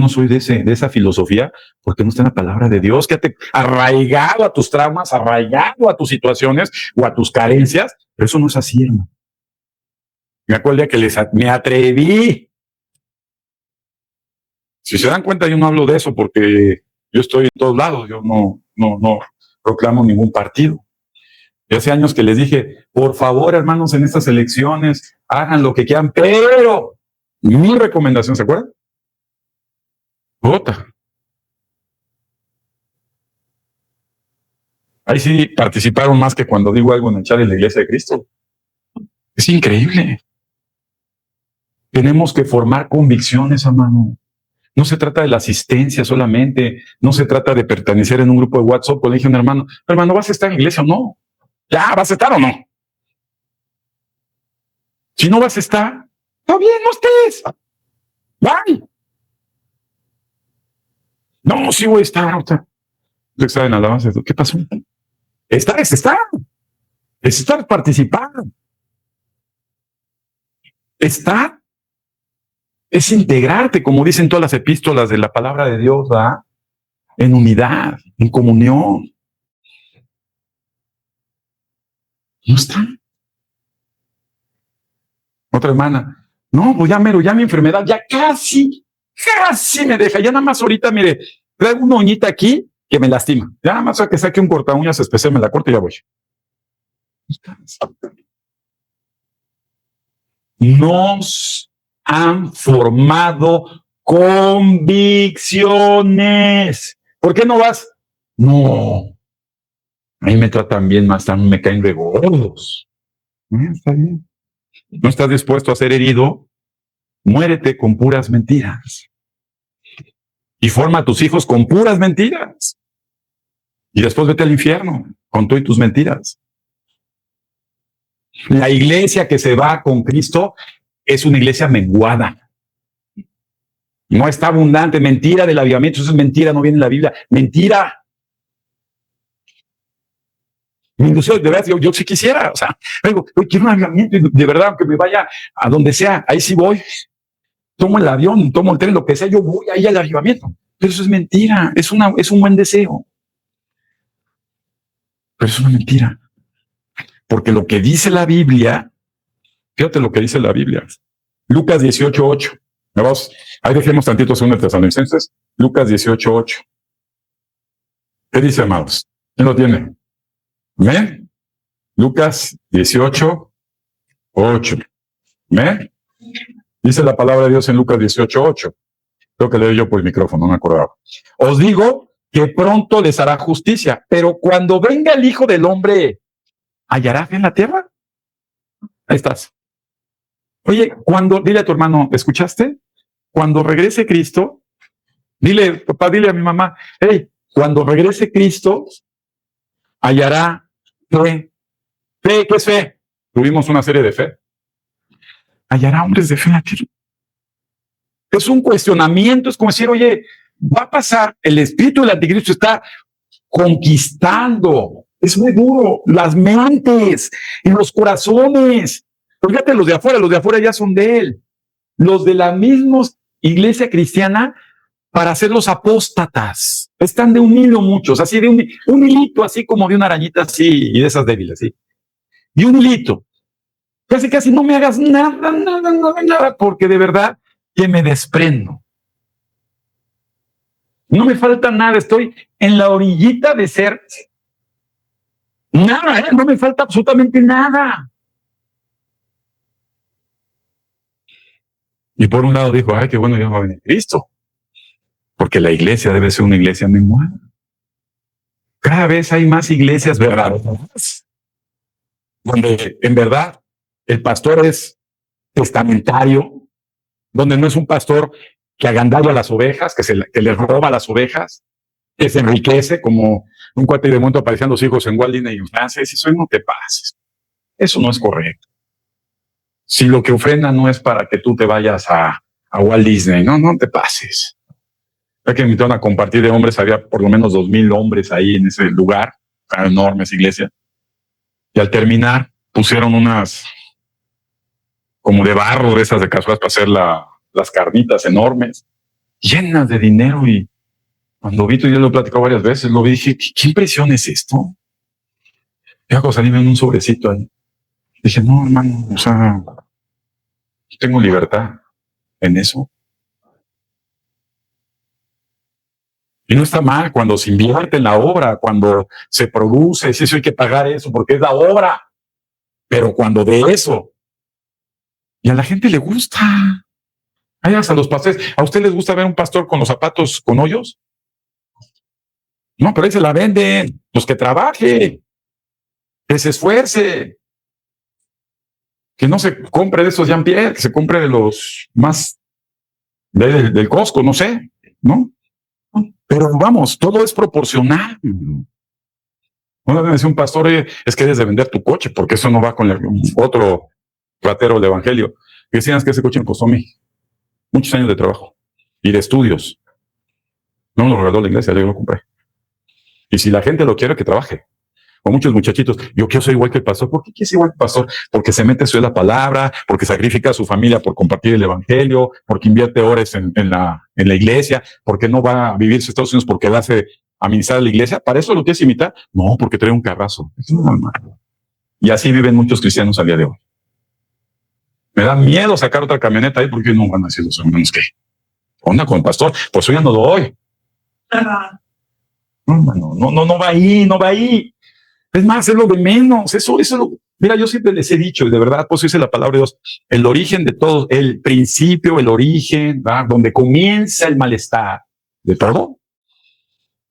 soy de esa filosofía, porque no está en la palabra de Dios. Quédate arraigado a tus traumas, arraigado a tus situaciones o a tus carencias. Pero eso no es así, hermano. Me acuerdo el día que me atreví. Si se dan cuenta, yo no hablo de eso porque yo estoy en todos lados. Yo no proclamo ningún partido. Y hace años que les dije, por favor, hermanos, en estas elecciones, hagan lo que quieran, pero mi recomendación, ¿se acuerdan? Vota. Ahí sí participaron más que cuando digo algo en el chat de la Iglesia de Cristo. Es increíble. Tenemos que formar convicciones, hermano. No se trata de la asistencia solamente, no se trata de pertenecer en un grupo de WhatsApp. Le dije a un hermano, ¿vas a estar en iglesia o no? ¿Ya vas a estar o no? Si no vas a estar, está bien, no estés. Bye. No, sí voy a estar. Estaba en alabanza. ¿Qué pasó? Estar es estar. Es estar, participar. Estar es integrarte, como dicen todas las epístolas de la palabra de Dios, ¿verdad? En unidad, en comunión. No está. Otra hermana, no, pues ya mero, ya mi enfermedad, ya casi me deja. Ya nada más ahorita, mire, traigo una uñita aquí que me lastima. Ya nada más a que saque un corta uñas especial, me la corto y ya voy. Nos han formado convicciones. ¿Por qué no vas? No, a mí me tratan bien, más también me caen de gordos. Está bien. ¿No estás dispuesto a ser herido? Muérete con puras mentiras. Y forma a tus hijos con puras mentiras. Y después vete al infierno con tú y tus mentiras. La iglesia que se va con Cristo es una iglesia menguada. No está abundante. Mentira del avivamiento. Eso es mentira, no viene en la Biblia. Mentira. Mi ilusión, de verdad, yo sí quisiera. O sea, digo, quiero un avivamiento. De verdad, aunque me vaya a donde sea, ahí sí voy. Tomo el avión, tomo el tren, lo que sea, yo voy ahí al avivamiento. Pero eso es mentira. Es un buen deseo. Pero es una mentira. Porque lo que dice la Biblia, fíjate lo que dice la Biblia. Lucas 18:8. Ahí dejemos tantito 2 Tesalonicenses. Lucas 18:8. ¿Qué dice, amados? ¿Quién lo tiene? ¿Amén? Lucas 18:8. ¿Amén? Dice la palabra de Dios en Lucas 18:8. Creo que leo yo por el micrófono, no me acordaba. Os digo que pronto les hará justicia, pero cuando venga el Hijo del Hombre, ¿hallará fe en la tierra? Ahí estás. Oye, dile a tu hermano, ¿escuchaste? cuando regrese Cristo, dile, papá, dile a mi mamá, hey, cuando regrese Cristo, hallará fe. Fe, ¿qué es fe? Tuvimos una serie de fe. Hallará hombres de fe aquí. Es un cuestionamiento, es como decir, oye, va a pasar, el espíritu del anticristo está conquistando, es muy duro, las mentes y los corazones. Fíjate, los de afuera ya son de él. Los de la misma iglesia cristiana, para hacer los apóstatas, están de un hilo muchos, así de un hilito, así como de una arañita así, y de esas débiles, ¿sí? De un hilito. Casi no me hagas nada, porque de verdad que me desprendo. No me falta nada, estoy en la orillita de ser nada, no me falta absolutamente nada. Y por un lado dijo, ay, qué bueno, ya va a venir Cristo, porque la iglesia debe ser una iglesia menguada. Cada vez hay más iglesias verdaderas, donde en verdad el pastor es testamentario, donde no es un pastor que agandalla a las ovejas, que les roba las ovejas, que se enriquece como un cuate de momento aparecían los hijos en Walt Disney en Francia, y eso no te pases. Eso no es correcto. Si lo que ofrenda no es para que tú te vayas a Walt Disney, no te pases. Hay que invitaron a compartir de hombres, había por lo menos 2,000 hombres ahí en ese lugar, una enorme iglesia. Y al terminar pusieron unas como de barro de esas de cazuelas para hacer las carnitas enormes, llenas de dinero. Y cuando Vito y yo lo he platicado varias veces, lo vi y dije, ¿qué impresión es esto? Ya cuando salí en un sobrecito ahí, dije, no, hermano, o sea, yo tengo libertad en eso. Y no está mal cuando se invierte en la obra, cuando se produce, si eso hay que pagar eso, porque es la obra. Pero cuando de eso, y a la gente le gusta, hay hasta los pastores, ¿a usted les gusta ver un pastor con los zapatos con hoyos? No, pero ahí se la venden, pues que trabaje, que se esfuerce, que no se compre de esos Jean-Pierre, que se compre de los más del Costco, no sé, ¿no? Pero vamos, todo es proporcional. Una vez me decía un pastor, es que debes de vender tu coche, porque eso no va con otro ratero del evangelio. Y decían, es que ese coche me costó a mí muchos años de trabajo y de estudios. No me lo regaló la iglesia, yo lo compré. Y si la gente lo quiere, que trabaje. O muchos muchachitos, yo quiero ser igual que el pastor. ¿Por qué quieres ser igual que el pastor? Porque se mete en la palabra, porque sacrifica a su familia por compartir el evangelio, porque invierte horas en la iglesia, porque no va a vivir en Estados Unidos porque quedarse a ministrar a la iglesia. ¿Para eso lo quieres imitar? No, porque trae un carrazo. Es normal. Y así viven muchos cristianos al día de hoy. Me da miedo sacar otra camioneta ahí porque no van a decir los hermanos que onda con el pastor, pues yo ya no doy. No va ahí, no va ahí. Es más, es lo de menos. Eso mira, yo siempre les he dicho, y de verdad, pues dice la palabra de Dios, el origen de todo, el principio, el origen, ¿verdad? Donde comienza el malestar de todo,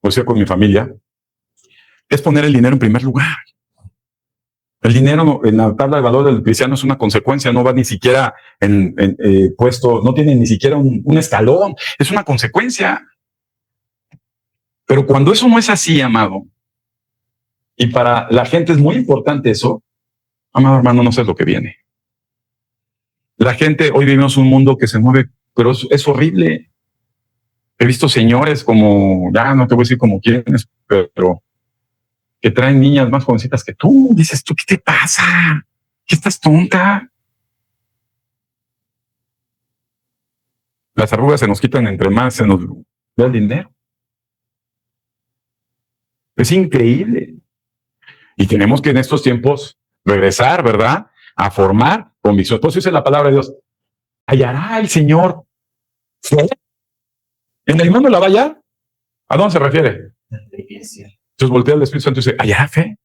o sea, con mi familia, es poner el dinero en primer lugar. El dinero en la tabla de valor del cristiano es una consecuencia, no va ni siquiera puesto, no tiene ni siquiera un escalón, es una consecuencia. Pero cuando eso no es así, amado, y para la gente es muy importante eso, amado hermano, no sé lo que viene. La gente, hoy vivimos un mundo que se mueve, pero es horrible. He visto señores como, ya no te voy a decir como quienes, pero que traen niñas más jovencitas que tú. Dices tú, ¿qué te pasa? ¿Qué estás tonta? Las arrugas se nos quitan entre más se nos da el dinero. Es increíble. Y tenemos que en estos tiempos regresar, ¿verdad? A formar convicción. Por eso dice la palabra de Dios, hallará el Señor fe en el mundo. La va a hallar. ¿A dónde se refiere? Entonces voltea el Espíritu Santo y dice, ¿hallará fe?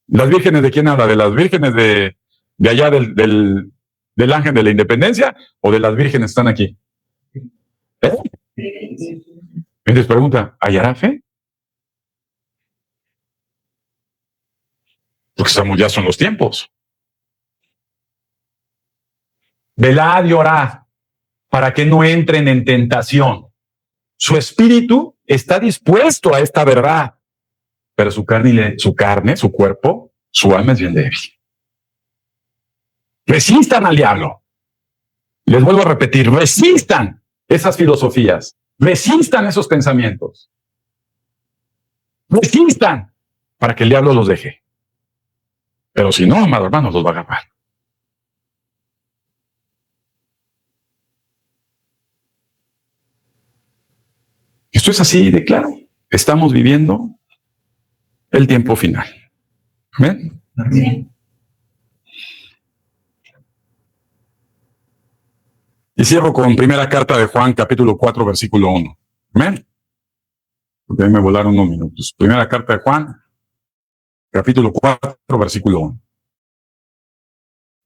¿Las vírgenes de quién habla? ¿De las vírgenes de allá del ángel de la independencia o de las vírgenes que están aquí? Entonces pregunta, ¿hallará fe? Porque ya son los tiempos. velad y orad para que no entren en tentación. Su espíritu está dispuesto a esta verdad, pero su carne, su cuerpo, su alma es bien débil. Resistan al diablo. Les vuelvo a repetir, resistan esas filosofías, resistan esos pensamientos, resistan para que el diablo los deje. Pero si no, amado hermano, los va a agarrar. Esto es así de claro. Estamos viviendo el tiempo final. ¿Amén? Amén. Y cierro con primera carta de Juan, capítulo 4, versículo 1. Amén. Porque ahí me volaron unos minutos. Primera carta de Juan, capítulo 4, versículo 1.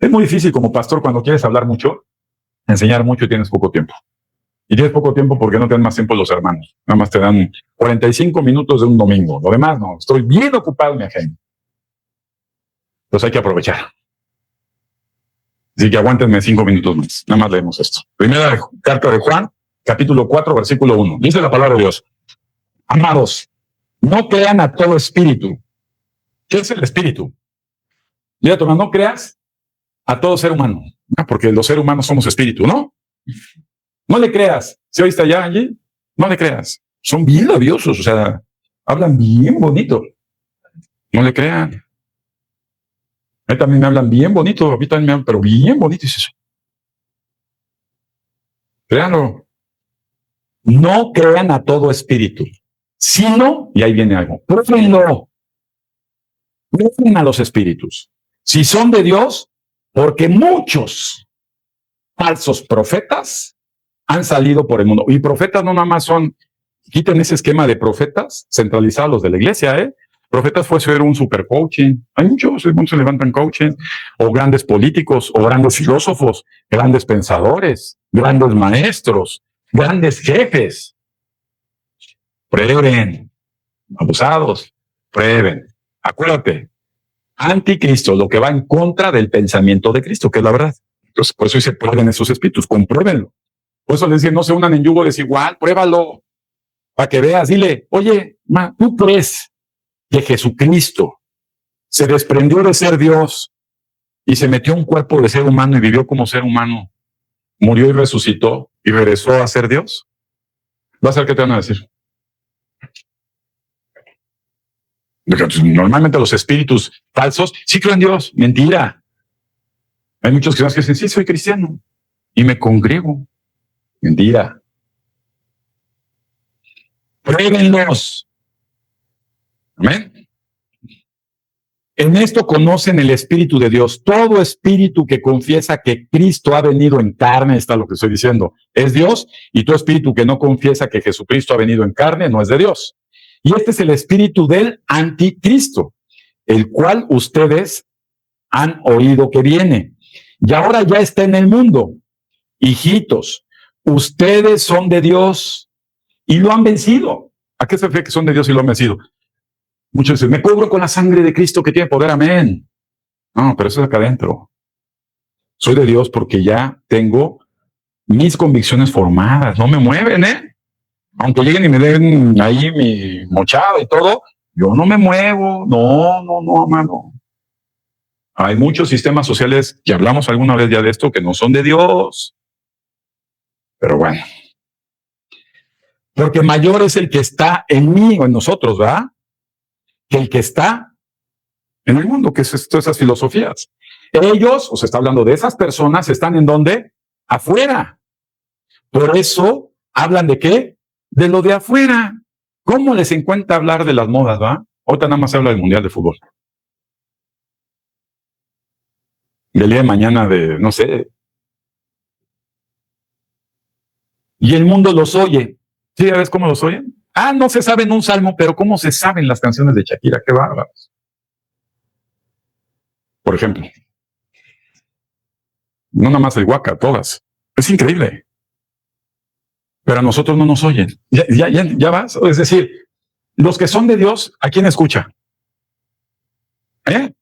Es muy difícil como pastor cuando quieres hablar mucho, enseñar mucho y tienes poco tiempo. Y tienes poco tiempo porque no te dan más tiempo los hermanos. Nada más te dan 45 minutos de un domingo. Lo demás no. Estoy bien ocupado en mi agenda. Entonces hay que aprovechar. Así que aguántenme 5 minutos más. Nada más leemos esto. Primera carta de Juan, capítulo 4, versículo 1. Dice la palabra de Dios. Amados, no crean a todo espíritu. ¿Qué es el espíritu? Mira, Tomás, no creas a todo ser humano. Porque los seres humanos somos espíritu, ¿no? No le creas. ¿Se oíste allá, allí? No le creas. Son bien labiosos, o sea, hablan bien bonito. No le crean. A mí también me hablan bien bonito, a mí también me hablan, pero bien bonito es eso. Créanlo. No crean a todo espíritu, sino, y ahí viene algo, pruébenlo. Prueben a los espíritus. Si son de Dios, porque muchos falsos profetas han salido por el mundo. Y profetas no nada más son, quiten ese esquema de profetas centralizados de la iglesia, ¿eh? Profetas puede ser un super coaching. Hay muchos se levantan coaching, o grandes políticos, o grandes filósofos, grandes pensadores, grandes maestros, grandes jefes. Prueben, abusados, prueben. Acuérdate, anticristo, lo que va en contra del pensamiento de Cristo, que es la verdad. Entonces, por eso dice, prueben esos espíritus, compruébenlo. Por eso les dice, no se unan en yugo desigual, pruébalo, para que veas, dile, oye, ¿tú crees que Jesucristo se desprendió de ser Dios y se metió en un cuerpo de ser humano y vivió como ser humano, murió y resucitó y regresó a ser Dios? Vas a ver qué te van a decir. Normalmente los espíritus falsos sí creen en Dios. Mentira. Hay muchos cristianos que dicen, sí, soy cristiano y me congrego. Mentira. Pruébenlos. Amén. En esto conocen el Espíritu de Dios. Todo espíritu que confiesa que Cristo ha venido en carne, está lo que estoy diciendo, es Dios. Y todo espíritu que no confiesa que Jesucristo ha venido en carne no es de Dios. Y este es el espíritu del anticristo, el cual ustedes han oído que viene. Y ahora ya está en el mundo. Hijitos, ustedes son de Dios y lo han vencido. ¿A qué se refiere que son de Dios y lo han vencido? Muchos dicen, me cubro con la sangre de Cristo que tiene poder, amén. No, pero eso es acá adentro. Soy de Dios porque ya tengo mis convicciones formadas, no me mueven, ¿eh? Aunque lleguen y me den ahí mi mochada y todo, yo no me muevo, no, amado. Hay muchos sistemas sociales, que hablamos alguna vez ya de esto, que no son de Dios. Pero bueno. Porque mayor es el que está en mí o en nosotros, ¿verdad? Que el que está en el mundo, que es todas esas filosofías. Ellos, o se está hablando de esas personas, están en donde? Afuera. Por eso hablan de qué? De lo de afuera. ¿Cómo les encuentra hablar de las modas, va? Ahorita nada más se habla del Mundial de Fútbol. Del día de mañana de, no sé. Y el mundo los oye. ¿Sí ya ves cómo los oyen? Ah, no se saben un salmo, pero ¿cómo se saben las canciones de Shakira? Qué bárbaros. Por ejemplo. No nada más el Waka, todas. Es increíble. Pero a nosotros no nos oyen. Ya vas. Es decir, los que son de Dios, ¿a quién escucha? ¿Eh?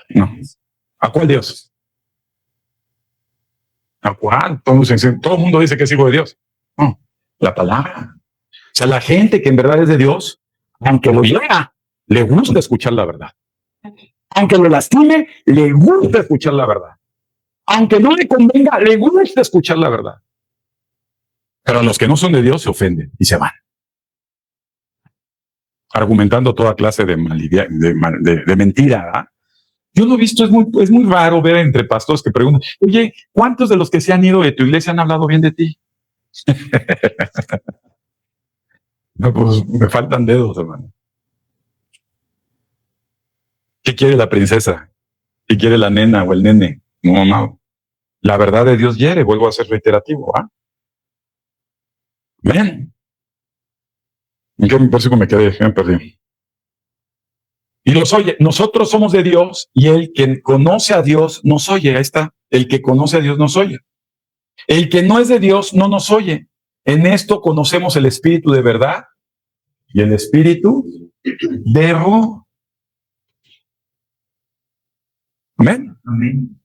No. ¿A cuál Dios? ¿A cuál? Todo el mundo dice que es hijo de Dios. No, la palabra. O sea, la gente que en verdad es de Dios, aunque lo hiera, le gusta escuchar la verdad. Aunque lo lastime, le gusta escuchar la verdad. Aunque no le convenga, le gusta escuchar la verdad. Pero a los que no son de Dios se ofenden y se van, argumentando toda clase de mentira. ¿Verdad? Yo lo he visto, es muy raro ver entre pastores que preguntan, oye, ¿cuántos de los que se han ido de tu iglesia han hablado bien de ti? No, pues me faltan dedos, hermano. ¿Qué quiere la princesa? ¿Qué quiere la nena o el nene? No, no. La verdad de Dios hiere, vuelvo a ser reiterativo. ¿Ah? Ven. ¿En qué por eso me quedé? Me perdí. Y los oye, nosotros somos de Dios y el que conoce a Dios nos oye. Ahí está. El que conoce a Dios nos oye. El que no es de Dios no nos oye. En esto conocemos el espíritu de verdad y el espíritu de error. Amén. Amén.